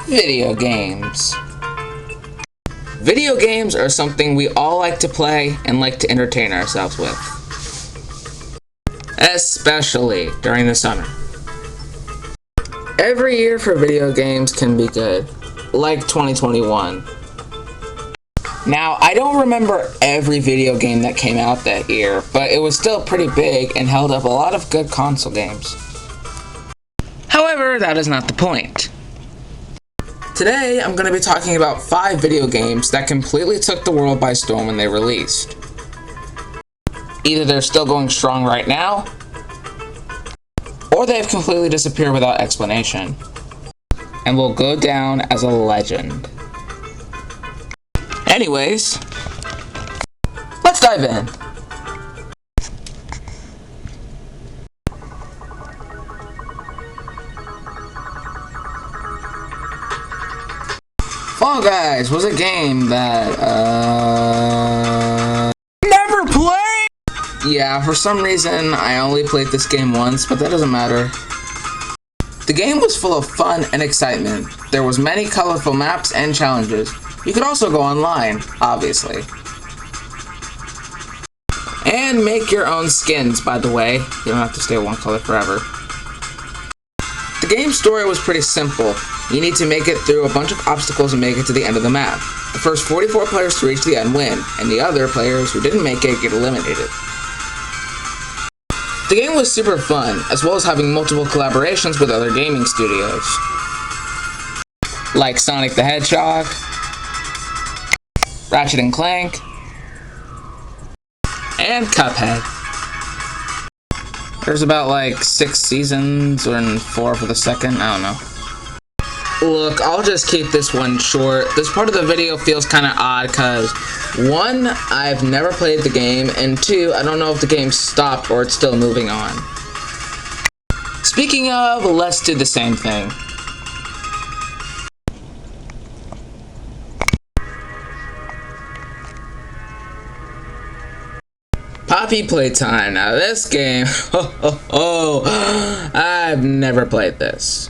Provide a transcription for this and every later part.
Video games. Video games are something we all like to play and like to entertain ourselves with. Especially during the summer. Every year for video games can be good, like 2021. Now, I don't remember every video game that came out that year, but it was still pretty big and held up a lot of good console games. However, that is not the point. Today, I'm going to be talking about 5 video games that completely took the world by storm when they released. Either they're still going strong right now, or they've completely disappeared without explanation, and will go down as a legend. Anyways, let's dive in. Fall Guys was a game that, never played! Yeah, for some reason, I only played this game once, but that doesn't matter. The game was full of fun and excitement. There was many colorful maps and challenges. You could also go online, obviously. And make your own skins, by the way. You don't have to stay one color forever. The game's story was pretty simple. You need to make it through a bunch of obstacles and make it to the end of the map. The first 44 players to reach the end win, and the other players who didn't make it get eliminated. The game was super fun, as well as having multiple collaborations with other gaming studios. Like Sonic the Hedgehog, Ratchet and Clank, and Cuphead. There's about like 6 seasons, or 4 for the second, I don't know. Look, I'll just keep this one short. This part of the video feels kind of odd because 1, I've never played the game, and 2, I don't know if the game stopped or it's still moving on. Speaking of, let's do the same thing. Poppy Playtime. Now this game, I've never played this.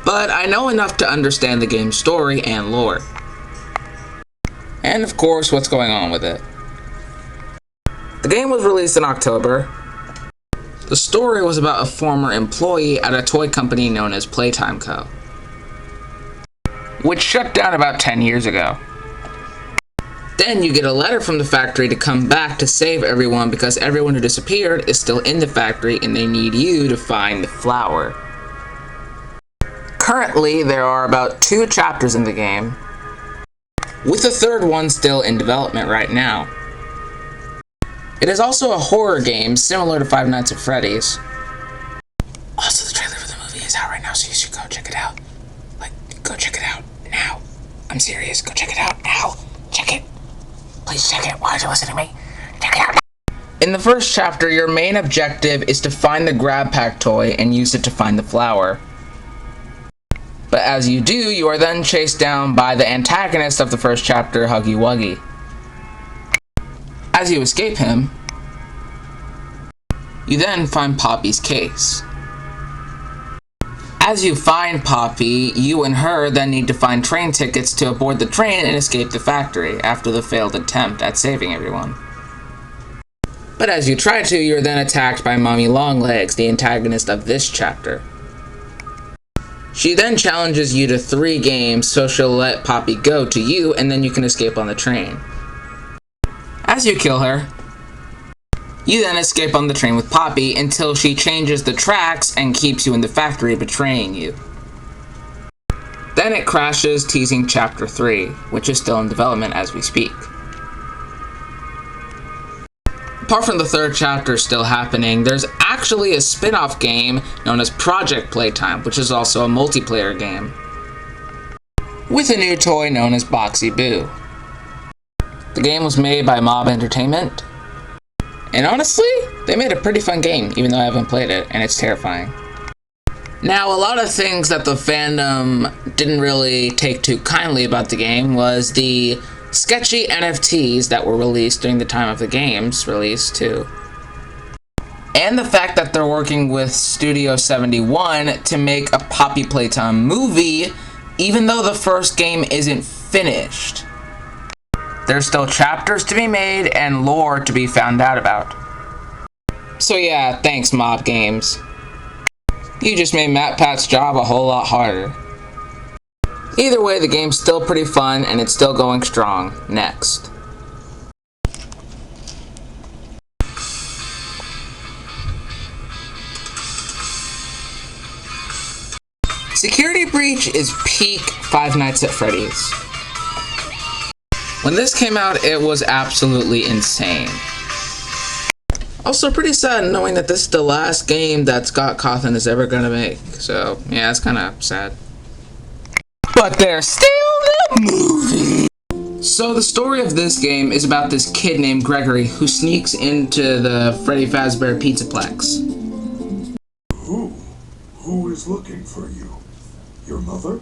But I know enough to understand the game's story and lore. And of course, what's going on with it. The game was released in October. The story was about a former employee at a toy company known as Playtime Co., which shut down about 10 years ago. Then you get a letter from the factory to come back to save everyone because everyone who disappeared is still in the factory and they need you to find the flower. Currently, there are about 2 chapters in the game, with the 3rd one still in development right now. It is also a horror game similar to Five Nights at Freddy's. Also, the trailer for the movie is out right now, so you should go check it out. Like, go check it out now. I'm serious, go check it out now. Check it. Please check it. Why aren't you listening to me? Check it out now. In the first chapter, your main objective is to find the Grab Pack toy and use it to find the flower. But as you do, you are then chased down by the antagonist of the first chapter, Huggy Wuggy. As you escape him, you then find Poppy's case. As you find Poppy, you and her then need to find train tickets to aboard the train and escape the factory after the failed attempt at saving everyone. But as you try to, you're then attacked by Mommy Longlegs, the antagonist of this chapter. She then challenges you to 3 games, so she'll let Poppy go to you, and then you can escape on the train. As you kill her, you then escape on the train with Poppy until she changes the tracks and keeps you in the factory, betraying you. Then it crashes, teasing Chapter 3, which is still in development as we speak. Apart from the 3rd chapter still happening, there's actually a spin-off game known as Project Playtime, which is also a multiplayer game, with a new toy known as Boxy Boo. The game was made by Mob Entertainment, and honestly, they made a pretty fun game, even though I haven't played it, and it's terrifying. Now, a lot of things that the fandom didn't really take too kindly about the game was the sketchy NFTs that were released during the time of the game's release, too. and the fact that they're working with Studio 71 to make a Poppy Playtime movie, even though the first game isn't finished. There's still chapters to be made and lore to be found out about. So yeah, thanks Mob Games. You just made MatPat's job a whole lot harder. Either way, the game's still pretty fun and it's still going strong. Next. Security Breach is peak Five Nights at Freddy's. When this came out, it was absolutely insane. Also pretty sad knowing that this is the last game that Scott Cawthon is ever gonna make. So, yeah, it's kinda sad. But there's still the movie! So the story of this game is about this kid named Gregory who sneaks into the Freddy Fazbear Pizzaplex. Who is looking for you? Your mother?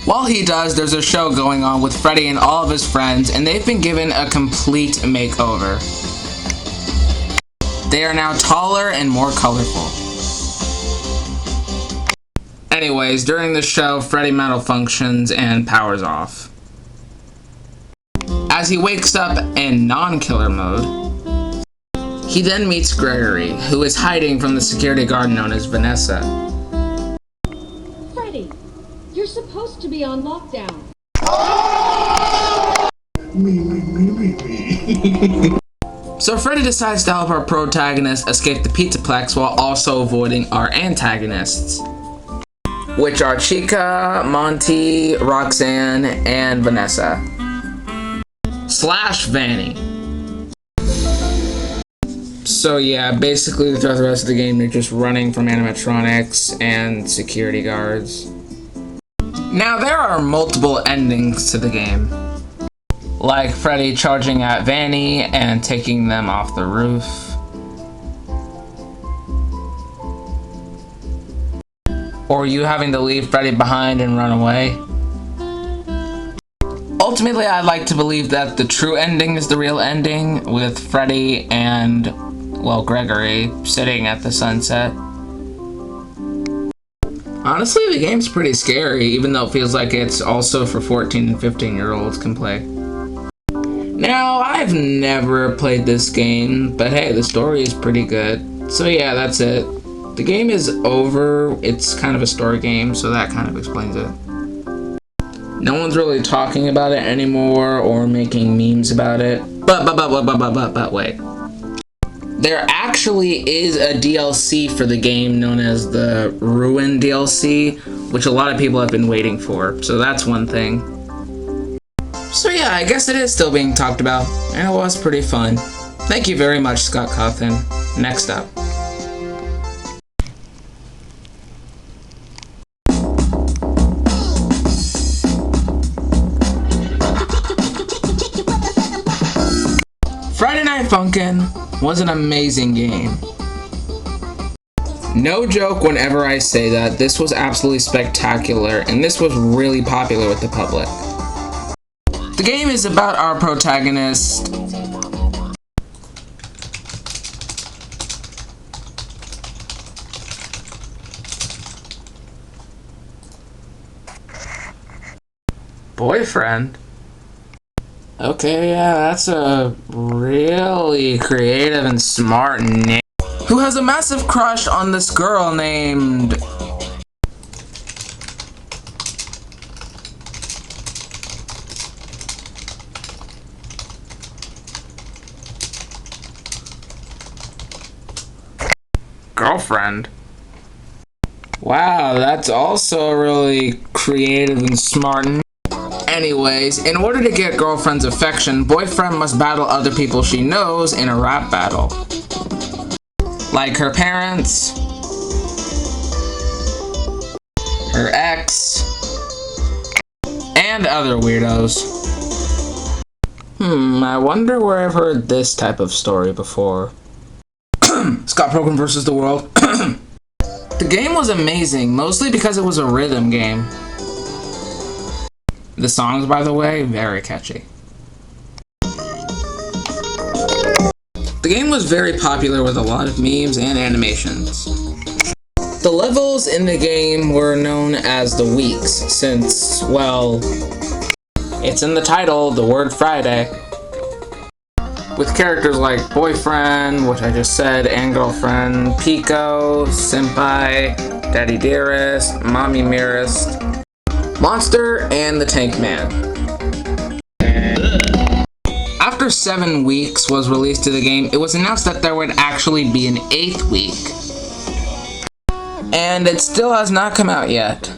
While he does, there's a show going on with Freddy and all of his friends, and they've been given a complete makeover. They are now taller and more colorful. Anyways, during the show, Freddy malfunctions and powers off. As he wakes up in non-killer mode, he then meets Gregory, who is hiding from the security guard known as Vanessa. Freddy, you're supposed to be on lockdown. Me. So Freddy decides to help our protagonist escape the Pizzaplex while also avoiding our antagonists, which are Chica, Monty, Roxanne, and Vanessa. Slash Vanny. So yeah, basically throughout the rest of the game you're just running from animatronics and security guards. Now there are multiple endings to the game, like Freddy charging at Vanny and taking them off the roof. Or you having to leave Freddy behind and run away. Ultimately, I'd like to believe that the true ending is the real ending, with Freddy and, well, Gregory sitting at the sunset. Honestly, the game's pretty scary, even though it feels like it's also for 14 and 15-year-olds can play. Now, I've never played this game, but hey, the story is pretty good. So yeah, that's it. The game is over. It's kind of a story game, so that kind of explains it. No one's really talking about it anymore or making memes about it. But wait. There actually is a DLC for the game known as the Ruin DLC, which a lot of people have been waiting for, so that's one thing. So yeah, I guess it is still being talked about, and it was pretty fun. Thank you very much, Scott Cawthon. Next up. Friday Night Funkin' was an amazing game. No joke whenever I say that, this was absolutely spectacular, and this was really popular with the public. The game is about our protagonist, boyfriend. Okay, yeah, that's a really creative and smart name. Who has a massive crush on this girl named... girlfriend. Wow, that's also really creative and smart. Anyways, in order to get girlfriend's affection, boyfriend must battle other people she knows in a rap battle. Like her parents, her ex, and other weirdos. I wonder where I've heard this type of story before. Scott Pilgrim vs. the World. The game was amazing, mostly because it was a rhythm game. The songs, by the way, very catchy. The game was very popular with a lot of memes and animations. The levels in the game were known as the weeks since, well, it's in the title, the word Friday. With characters like Boyfriend, which I just said, and Girlfriend, Pico, Senpai, Daddy Dearest, Mommy Nearest, Monster, and the Tank Man. After 7 weeks was released to the game, it was announced that there would actually be an 8th week. And it still has not come out yet.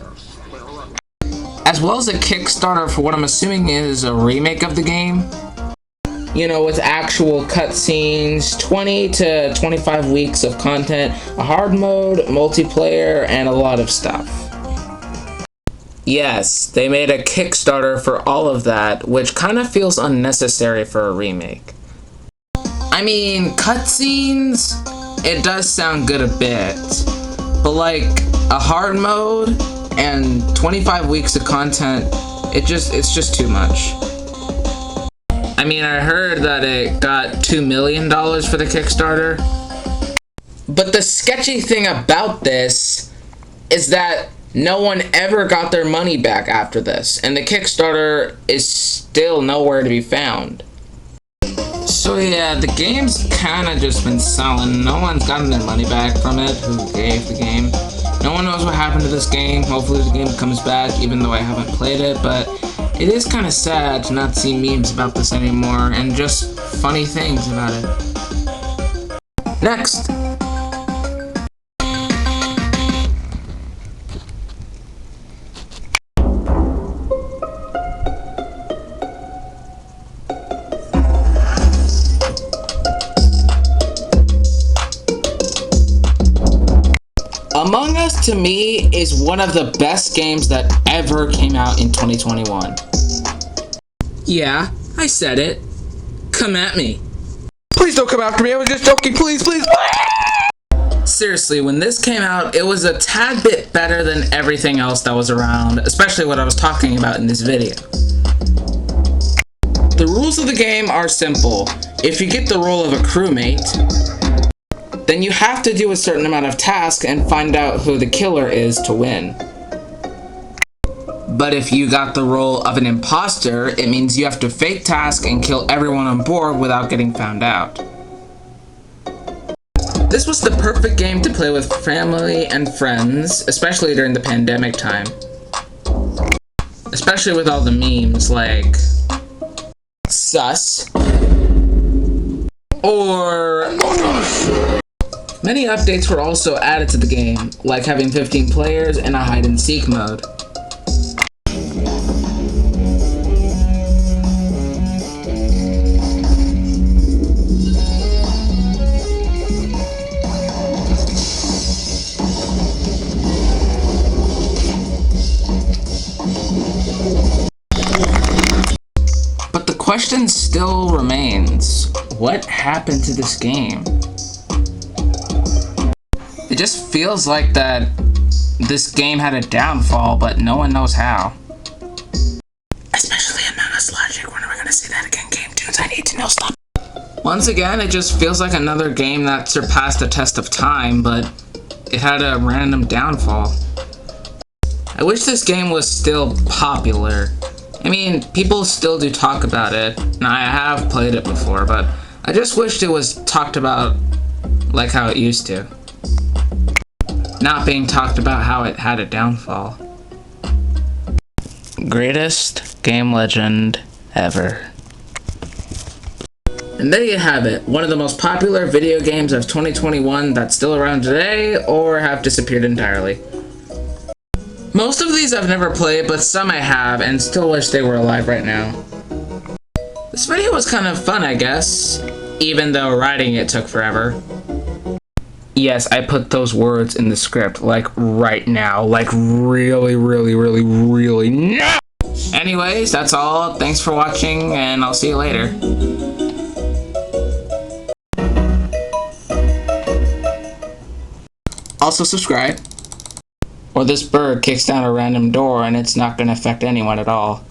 As well as a Kickstarter for what I'm assuming is a remake of the game. You know, with actual cutscenes, 20 to 25 weeks of content, a hard mode, multiplayer, and a lot of stuff. Yes, they made a Kickstarter for all of that, which kind of feels unnecessary for a remake. I mean, cutscenes, it does sound good a bit, but like a hard mode and 25 weeks of content, it's just too much. I mean, I heard that it got $2 million for the Kickstarter. But the sketchy thing about this is that no one ever got their money back after this, and the Kickstarter is still nowhere to be found. So yeah, the game's kinda just been selling. No one's gotten their money back from it who gave the game. No one knows what happened to this game. Hopefully the game comes back, even though I haven't played it, but it is kind of sad to not see memes about this anymore, and just funny things about it. Next! Among Us, to me, is one of the best games that ever came out in 2021. Yeah, I said it. Come at me. Please don't come after me, I was just joking, please. Seriously, when this came out, it was a tad bit better than everything else that was around, especially what I was talking about in this video. The rules of the game are simple. If you get the role of a crewmate, then you have to do a certain amount of tasks and find out who the killer is to win. But if you got the role of an imposter, it means you have to fake task and kill everyone on board without getting found out. This was the perfect game to play with family and friends, especially during the pandemic time. Especially with all the memes like sus or many updates were also added to the game, like having 15 players and a hide and seek mode. But the question still remains, what happened to this game? It just feels like that this game had a downfall, but no one knows how. Especially Among Us logic, when are we gonna see that again? Game tunes, I need to know, stop. Once again, it just feels like another game that surpassed the test of time, but it had a random downfall. I wish this game was still popular. I mean, people still do talk about it, and I have played it before, but I just wished it was talked about like how it used to. Not being talked about how it had a downfall. Greatest game legend ever. And there you have it, one of the most popular video games of 2021 that's still around today or have disappeared entirely. Most of these I've never played, but some I have and still wish they were alive right now. This video was kind of fun, I guess, even though writing it took forever. Yes, I put those words in the script, like right now, like really now. Anyways, that's all. Thanks for watching, and I'll see you later. Also subscribe, or this bird kicks down a random door and it's not going to affect anyone at all.